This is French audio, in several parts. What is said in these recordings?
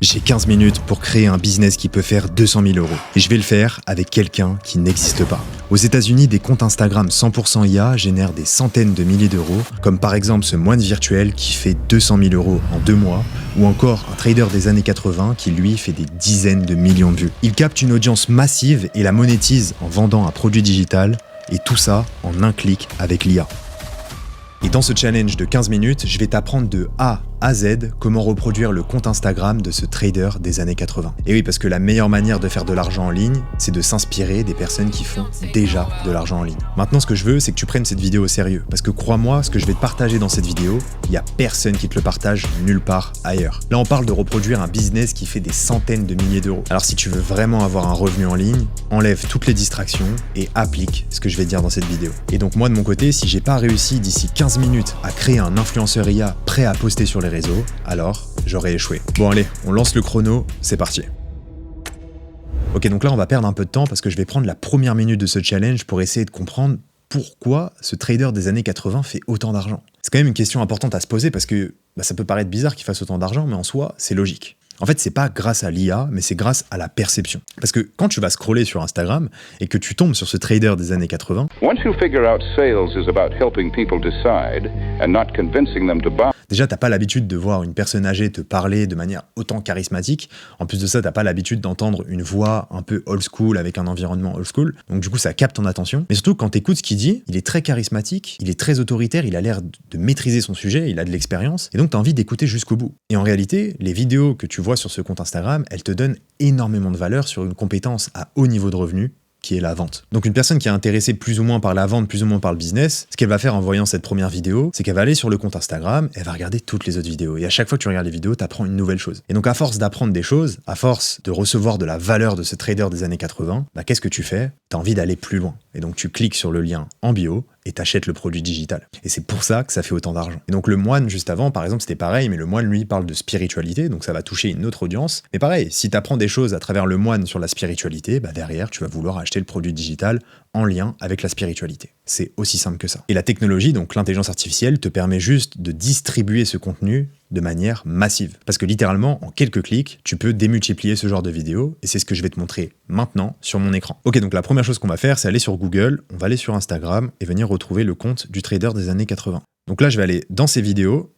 J'ai 15 minutes pour créer un business qui peut faire 200 000 euros. Et je vais le faire avec quelqu'un qui n'existe pas. Aux États-Unis, des comptes Instagram 100% IA génèrent des centaines de milliers d'euros, comme par exemple ce moine virtuel qui fait 200 000 euros en 2 mois, ou encore un trader des années 80 qui lui fait des dizaines de millions de vues. Il capte une audience massive et la monétise en vendant un produit digital, et tout ça en un clic avec l'IA. Et dans ce challenge de 15 minutes, je vais t'apprendre de A à Z comment reproduire le compte Instagram de ce trader des années 80. Et oui, parce que la meilleure manière de faire de l'argent en ligne, c'est de s'inspirer des personnes qui font déjà de l'argent en ligne. Maintenant, ce que je veux, c'est que tu prennes cette vidéo au sérieux. Parce que crois-moi, ce que je vais te partager dans cette vidéo, il n'y a personne qui te le partage nulle part ailleurs. Là, on parle de reproduire un business qui fait des centaines de milliers d'euros. Alors si tu veux vraiment avoir un revenu en ligne, enlève toutes les distractions et applique ce que je vais te dire dans cette vidéo. Et donc moi, de mon côté, si j'ai pas réussi d'ici 15 minutes à créer un influenceur IA prêt à poster sur les réseaux, alors j'aurais échoué. Bon allez, on lance le chrono, c'est parti. Ok, donc là on va perdre un peu de temps parce que je vais prendre la première minute de ce challenge pour essayer de comprendre pourquoi ce trader des années 80 fait autant d'argent. C'est quand même une question importante à se poser parce que ça peut paraître bizarre qu'il fasse autant d'argent, mais en soi, c'est logique. En fait, c'est pas grâce à l'IA, mais c'est grâce à la perception. Parce que quand tu vas scroller sur Instagram et que tu tombes sur ce trader des années 80, déjà, t'as pas l'habitude de voir une personne âgée te parler de manière autant charismatique. En plus de ça, t'as pas l'habitude d'entendre une voix un peu old school avec un environnement old school. Donc du coup, ça capte ton attention. Mais surtout, quand t'écoutes ce qu'il dit, il est très charismatique, il est très autoritaire, il a l'air de maîtriser son sujet, il a de l'expérience. Et donc, t'as envie d'écouter jusqu'au bout. Et en réalité, les vidéos que tu vois sur ce compte Instagram, elles te donnent énormément de valeur sur une compétence à haut niveau de revenu, qui est la vente. Donc une personne qui est intéressée plus ou moins par la vente, plus ou moins par le business, ce qu'elle va faire en voyant cette première vidéo, c'est qu'elle va aller sur le compte Instagram, elle va regarder toutes les autres vidéos. Et à chaque fois que tu regardes les vidéos, tu apprends une nouvelle chose. Et donc à force d'apprendre des choses, à force de recevoir de la valeur de ce trader des années 80, qu'est-ce que tu fais? Tu as envie d'aller plus loin. Et donc tu cliques sur le lien en bio et t'achètes le produit digital. Et c'est pour ça que ça fait autant d'argent. Et donc le moine, juste avant, par exemple, c'était pareil, mais le moine, lui, parle de spiritualité, donc ça va toucher une autre audience. Mais pareil, si tu apprends des choses à travers le moine sur la spiritualité, derrière, tu vas vouloir acheter le produit digital en lien avec la spiritualité. C'est aussi simple que ça. Et la technologie, donc l'intelligence artificielle, te permet juste de distribuer ce contenu de manière massive. Parce que littéralement, en quelques clics, tu peux démultiplier ce genre de vidéos, et c'est ce que je vais te montrer maintenant sur mon écran. Ok, donc la première chose qu'on va faire, c'est aller sur Google, on va aller sur Instagram, et venir retrouver le compte du trader des années 80. Donc là, je vais aller dans ces vidéos,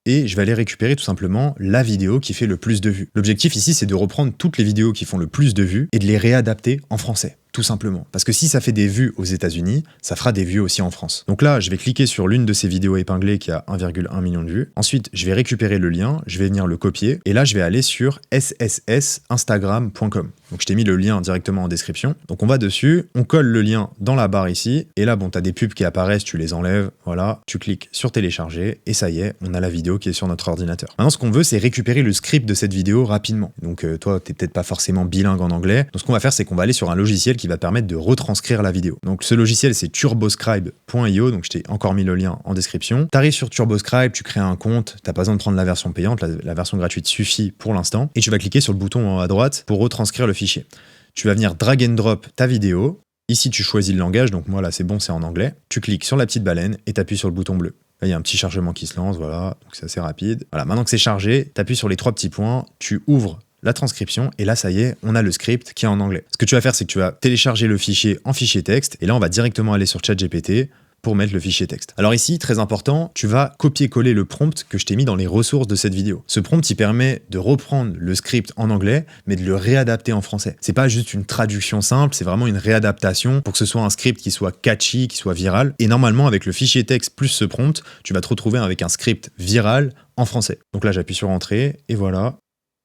et je vais aller récupérer tout simplement la vidéo qui fait le plus de vues. L'objectif ici, c'est de reprendre toutes les vidéos qui font le plus de vues, et de les réadapter en français. Tout simplement. Parce que si ça fait des vues aux États-Unis, ça fera des vues aussi en France. Donc là, je vais cliquer sur l'une de ces vidéos épinglées qui a 1,1 million de vues. Ensuite, je vais récupérer le lien, je vais venir le copier. Et là, je vais aller sur sss-instagram.com. Donc je t'ai mis le lien directement en description. Donc on va dessus, on colle le lien dans la barre ici. Et là, tu as des pubs qui apparaissent, tu les enlèves. Voilà, tu cliques sur télécharger. Et ça y est, on a la vidéo qui est sur notre ordinateur. Maintenant, ce qu'on veut, c'est récupérer le script de cette vidéo rapidement. Donc toi, t'es peut-être pas forcément bilingue en anglais. Donc ce qu'on va faire, c'est qu'on va aller sur un logiciel qui va te permettre de retranscrire la vidéo. Donc ce logiciel, c'est turboscribe.io, donc je t'ai encore mis le lien en description. Tu arrives sur Turboscribe, tu crées un compte, t'as pas besoin de prendre la version payante, la version gratuite suffit pour l'instant, et tu vas cliquer sur le bouton en haut à droite pour retranscrire le fichier. Tu vas venir drag and drop ta vidéo. Ici, tu choisis le langage, donc moi là c'est bon, c'est en anglais. Tu cliques sur la petite baleine et tu appuies sur le bouton bleu. Là, il y a un petit chargement qui se lance, voilà, donc c'est assez rapide. Voilà, maintenant que c'est chargé, tu appuies sur les 3 petits points, tu ouvres la transcription, et là, ça y est, on a le script qui est en anglais. Ce que tu vas faire, c'est que tu vas télécharger le fichier en fichier texte, et là, on va directement aller sur ChatGPT pour mettre le fichier texte. Alors ici, très important, tu vas copier-coller le prompt que je t'ai mis dans les ressources de cette vidéo. Ce prompt, il permet de reprendre le script en anglais, mais de le réadapter en français. C'est pas juste une traduction simple, c'est vraiment une réadaptation pour que ce soit un script qui soit catchy, qui soit viral. Et normalement, avec le fichier texte plus ce prompt, tu vas te retrouver avec un script viral en français. Donc là, j'appuie sur Entrée, et voilà.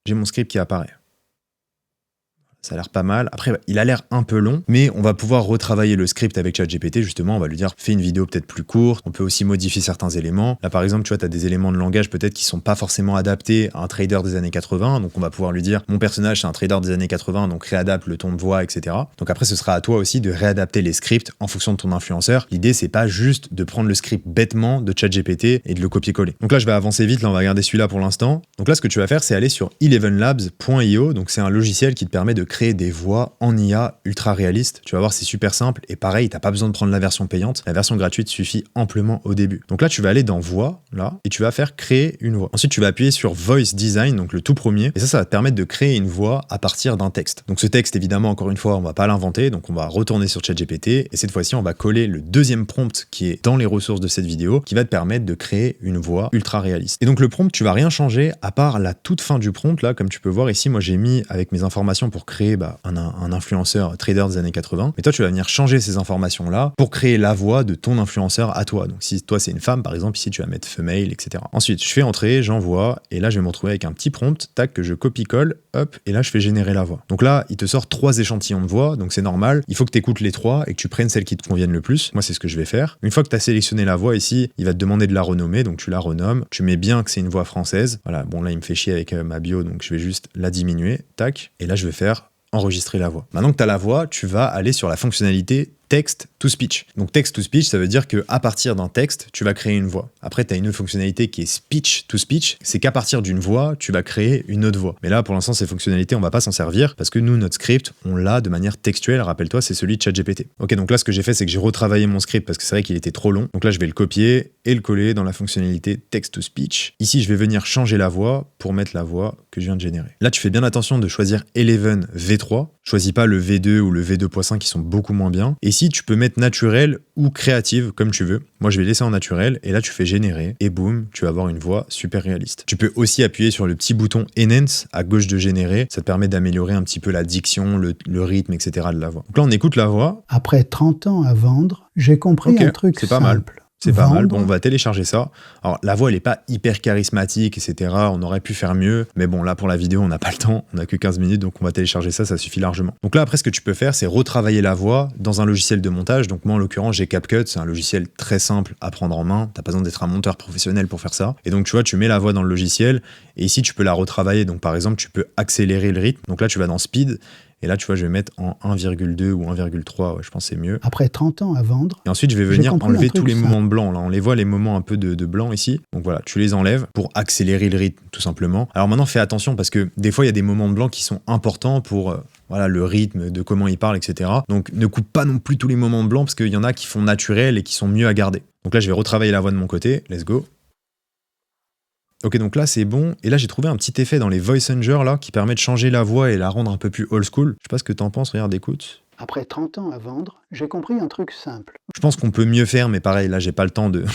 J'ai mon script qui apparaît. Ça a l'air pas mal. Après, il a l'air un peu long, mais on va pouvoir retravailler le script avec ChatGPT. Justement, on va lui dire, fais une vidéo peut-être plus courte. On peut aussi modifier certains éléments. Là, par exemple, tu vois, tu as des éléments de langage peut-être qui sont pas forcément adaptés à un trader des années 80. Donc, on va pouvoir lui dire, mon personnage, c'est un trader des années 80, donc réadapte le ton de voix, etc. Donc après, ce sera à toi aussi de réadapter les scripts en fonction de ton influenceur. L'idée, c'est pas juste de prendre le script bêtement de ChatGPT et de le copier-coller. Donc là, je vais avancer vite. Là, on va regarder celui-là pour l'instant. Donc là, ce que tu vas faire, c'est aller sur elevenlabs.io. Donc, c'est un logiciel qui te permet de créer créer des voix en IA ultra réalistes. Tu vas voir, c'est super simple. Et pareil, t'as pas besoin de prendre la version payante. La version gratuite suffit amplement au début. Donc là, tu vas aller dans voix, là, et tu vas faire créer une voix. Ensuite, tu vas appuyer sur Voice Design, donc le tout premier. Et ça va te permettre de créer une voix à partir d'un texte. Donc ce texte, évidemment, encore une fois, on va pas l'inventer. Donc on va retourner sur ChatGPT. Et cette fois-ci, on va coller le deuxième prompt qui est dans les ressources de cette vidéo, qui va te permettre de créer une voix ultra réaliste. Et donc le prompt, tu vas rien changer à part la toute fin du prompt. Là, comme tu peux voir ici, moi j'ai mis avec mes informations pour créer un influenceur trader des années 80. Mais toi, tu vas venir changer ces informations-là pour créer la voix de ton influenceur à toi. Donc si toi c'est une femme, par exemple, ici tu vas mettre female, etc. Ensuite, je fais entrer, j'envoie, et là je vais me retrouver avec un petit prompt, tac, que je copie-colle, hop, et là je fais générer la voix. Donc là, il te sort 3 échantillons de voix, donc c'est normal. Il faut que tu écoutes les 3 et que tu prennes celle qui te convienne le plus. Moi, c'est ce que je vais faire. Une fois que tu as sélectionné la voix ici, il va te demander de la renommer, donc tu la renommes. Tu mets bien que c'est une voix française. Voilà, bon là, il me fait chier avec ma bio, donc je vais juste la diminuer, tac, et là je vais faire enregistrer la voix. Maintenant que tu as la voix, tu vas aller sur la fonctionnalité text to speech. Donc text to speech, ça veut dire que à partir d'un texte, tu vas créer une voix. Après, tu as une autre fonctionnalité qui est speech to speech, c'est qu'à partir d'une voix, tu vas créer une autre voix. Mais là, pour l'instant, ces fonctionnalités, on va pas s'en servir parce que nous, notre script, on l'a de manière textuelle. Rappelle-toi, c'est celui de ChatGPT. Ok, donc là, ce que j'ai fait, c'est que j'ai retravaillé mon script parce que c'est vrai qu'il était trop long. Donc là, je vais le copier et le coller dans la fonctionnalité text to speech. Ici, je vais venir changer la voix pour mettre la voix que je viens de générer. Là, tu fais bien attention de choisir 11 V3. Choisis pas le V2 ou le V2.5 qui sont beaucoup moins bien. Et ici, tu peux mettre naturel ou créative comme tu veux. Moi, je vais laisser en naturel et là, tu fais générer et boum, tu vas avoir une voix super réaliste. Tu peux aussi appuyer sur le petit bouton Enhance à gauche de générer. Ça te permet d'améliorer un petit peu la diction, le rythme, etc. de la voix. Donc là, on écoute la voix. Après 30 ans à vendre, j'ai compris un truc c'est pas simple. mal. C'est pas mal. Bon, on va télécharger ça. Alors, la voix, elle est pas hyper charismatique, etc. On aurait pu faire mieux. Mais bon, là, pour la vidéo, on n'a pas le temps. On n'a que 15 minutes, donc on va télécharger ça. Ça suffit largement. Donc là, après, ce que tu peux faire, c'est retravailler la voix dans un logiciel de montage. Donc moi, en l'occurrence, j'ai CapCut. C'est un logiciel très simple à prendre en main. T'as pas besoin d'être un monteur professionnel pour faire ça. Et donc, tu vois, tu mets la voix dans le logiciel. Et ici, tu peux la retravailler. Donc, par exemple, tu peux accélérer le rythme. Donc là, tu vas dans Speed. Et là, tu vois, je vais mettre en 1,2 ou 1,3, ouais, je pense que c'est mieux. Après 30 ans à vendre. Et ensuite, je vais venir enlever tous les moments de blanc. Là, on les voit, les moments un peu de blanc ici. Donc voilà, tu les enlèves pour accélérer le rythme, tout simplement. Alors maintenant, fais attention parce que des fois, il y a des moments de blanc qui sont importants pour voilà, le rythme, de comment il parle, etc. Donc ne coupe pas non plus tous les moments de blanc parce qu'il y en a qui font naturel et qui sont mieux à garder. Donc là, je vais retravailler la voix de mon côté. Let's go. Ok, donc là c'est bon, et là j'ai trouvé un petit effet dans les voice changers là qui permet de changer la voix et la rendre un peu plus old school. Je sais pas ce que t'en penses, regarde, écoute. Après 30 ans à vendre, j'ai compris un truc simple. Je pense qu'on peut mieux faire, mais pareil, là j'ai pas le temps de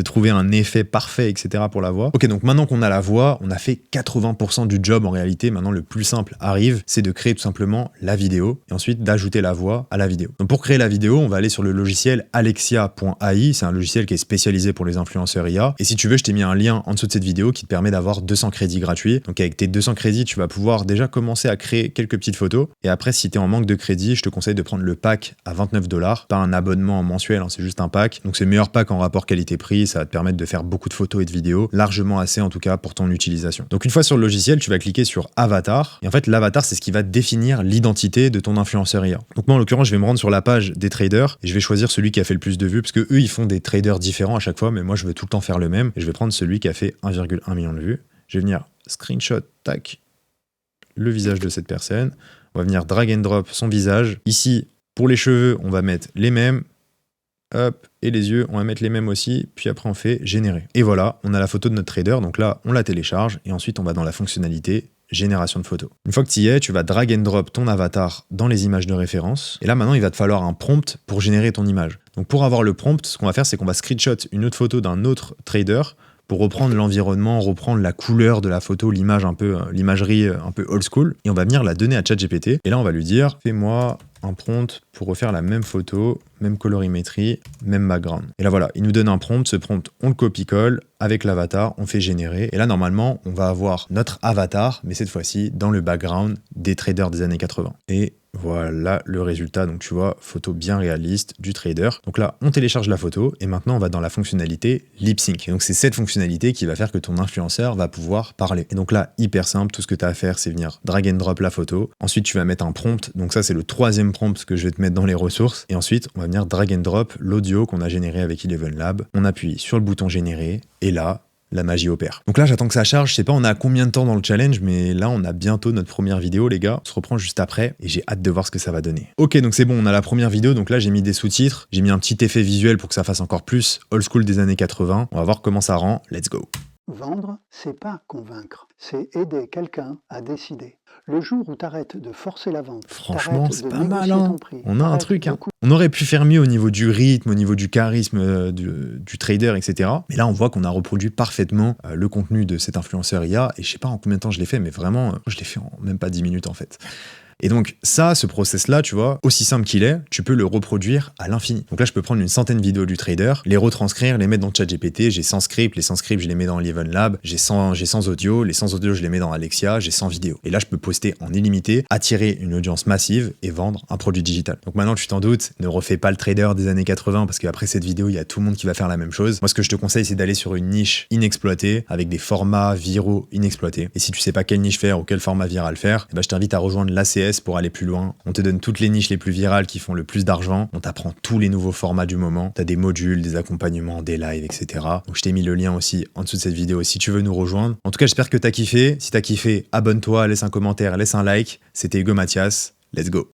trouver un effet parfait, etc. pour la voix. Ok, donc maintenant qu'on a la voix, on a fait 80% du job en réalité. Maintenant le plus simple arrive, c'est de créer tout simplement la vidéo, et ensuite d'ajouter la voix à la vidéo. Donc pour créer la vidéo, on va aller sur le logiciel Alexia.ai, c'est un logiciel qui est spécialisé pour les influenceurs IA. Et si tu veux, je t'ai mis un lien en dessous de cette vidéo qui te permet d'avoir 200 crédits gratuits. Donc avec tes 200 crédits, tu vas pouvoir déjà commencer à créer quelques petites photos. Et après, si t'es en manque de crédits, je te conseille de prendre le pack à 29$, pas un abonnement mensuel, hein, c'est juste un pack. Donc c'est le meilleur pack en rapport qualité-prix, ça va te permettre de faire beaucoup de photos et de vidéos, largement assez en tout cas pour ton utilisation. Donc une fois sur le logiciel, tu vas cliquer sur Avatar, et en fait l'avatar c'est ce qui va définir l'identité de ton influenceur IA. Donc moi en l'occurrence, je vais me rendre sur la page des traders, et je vais choisir celui qui a fait le plus de vues, parce que eux ils font des traders différents à chaque fois, mais moi je veux tout le temps faire le même, et je vais prendre celui qui a fait 1,1 million de vues. Je vais venir screenshot, tac, le visage de cette personne. On va venir drag and drop son visage. Ici, pour les cheveux, on va mettre les mêmes. Hop, et les yeux, on va mettre les mêmes aussi. Puis après, on fait générer. Et voilà, on a la photo de notre trader. Donc là, on la télécharge. Et ensuite, on va dans la fonctionnalité génération de photos. Une fois que tu y es, tu vas drag and drop ton avatar dans les images de référence. Et là, maintenant, il va te falloir un prompt pour générer ton image. Donc pour avoir le prompt, ce qu'on va faire, c'est qu'on va screenshot une autre photo d'un autre trader pour reprendre l'environnement, reprendre la couleur de la photo, l'image un peu, l'imagerie un peu old school, et on va venir la donner à ChatGPT. Et là, on va lui dire, fais-moi un prompt pour refaire la même photo, même colorimétrie, même background. Et là, voilà, il nous donne un prompt. Ce prompt, on le copie-colle avec l'avatar, on fait générer. Et là, normalement, on va avoir notre avatar, mais cette fois-ci, dans le background des traders des années 80. Et voilà le résultat, donc tu vois, photo bien réaliste du trader. Donc là, on télécharge la photo et maintenant on va dans la fonctionnalité lip sync. Et donc c'est cette fonctionnalité qui va faire que ton influenceur va pouvoir parler. Et donc là, hyper simple, tout ce que tu as à faire, c'est venir drag and drop la photo. Ensuite, tu vas mettre un prompt. Donc ça, c'est le troisième prompt que je vais te mettre dans les ressources. Et ensuite, on va venir drag and drop l'audio qu'on a généré avec Eleven Lab. On appuie sur le bouton générer et là, la magie opère. Donc là, j'attends que ça charge. Je sais pas, on a combien de temps dans le challenge, mais là, on a bientôt notre première vidéo, les gars. On se reprend juste après et j'ai hâte de voir ce que ça va donner. Ok, donc c'est bon, on a la première vidéo. Donc là, j'ai mis des sous-titres. J'ai mis un petit effet visuel pour que ça fasse encore plus old school des années 80. On va voir comment ça rend. Let's go. Vendre, c'est pas convaincre, c'est aider quelqu'un à décider. Le jour où t'arrêtes de forcer la vente, Franchement, t'arrêtes c'est de pas mal, négocier hein. ton prix, On a un t'arrêtes truc, de hein. On aurait pu faire mieux au niveau du rythme, au niveau du charisme du trader, etc. Mais là, on voit qu'on a reproduit parfaitement le contenu de cet influenceur IA. Et je sais pas en combien de temps je l'ai fait, mais vraiment, je l'ai fait en même pas 10 minutes en fait. Et donc ça, ce process-là, tu vois, aussi simple qu'il est, tu peux le reproduire à l'infini. Donc là, je peux prendre une centaine de vidéos du trader, les retranscrire, les mettre dans ChatGPT, j'ai 100 scripts, les 100 scripts, je les mets dans Eleven Lab, j'ai 100 audios, les 100 audios, je les mets dans Alexia, j'ai 100 vidéos. Et là, je peux poster en illimité, attirer une audience massive et vendre un produit digital. Donc maintenant, tu t'en doutes, ne refais pas le trader des années 80 parce qu'après cette vidéo, il y a tout le monde qui va faire la même chose. Moi, ce que je te conseille, c'est d'aller sur une niche inexploitée avec des formats viraux inexploités. Et si tu sais pas quelle niche faire ou quel format viral faire, eh ben, je t'invite à rejoindre l'ACS pour aller plus loin. On te donne toutes les niches les plus virales qui font le plus d'argent. On t'apprend tous les nouveaux formats du moment. T'as des modules, des accompagnements, des lives, etc. Donc je t'ai mis le lien aussi en dessous de cette vidéo si tu veux nous rejoindre. En tout cas, j'espère que t'as kiffé. Si t'as kiffé, abonne-toi, laisse un commentaire, laisse un like. C'était Hugo Mathias. Let's go.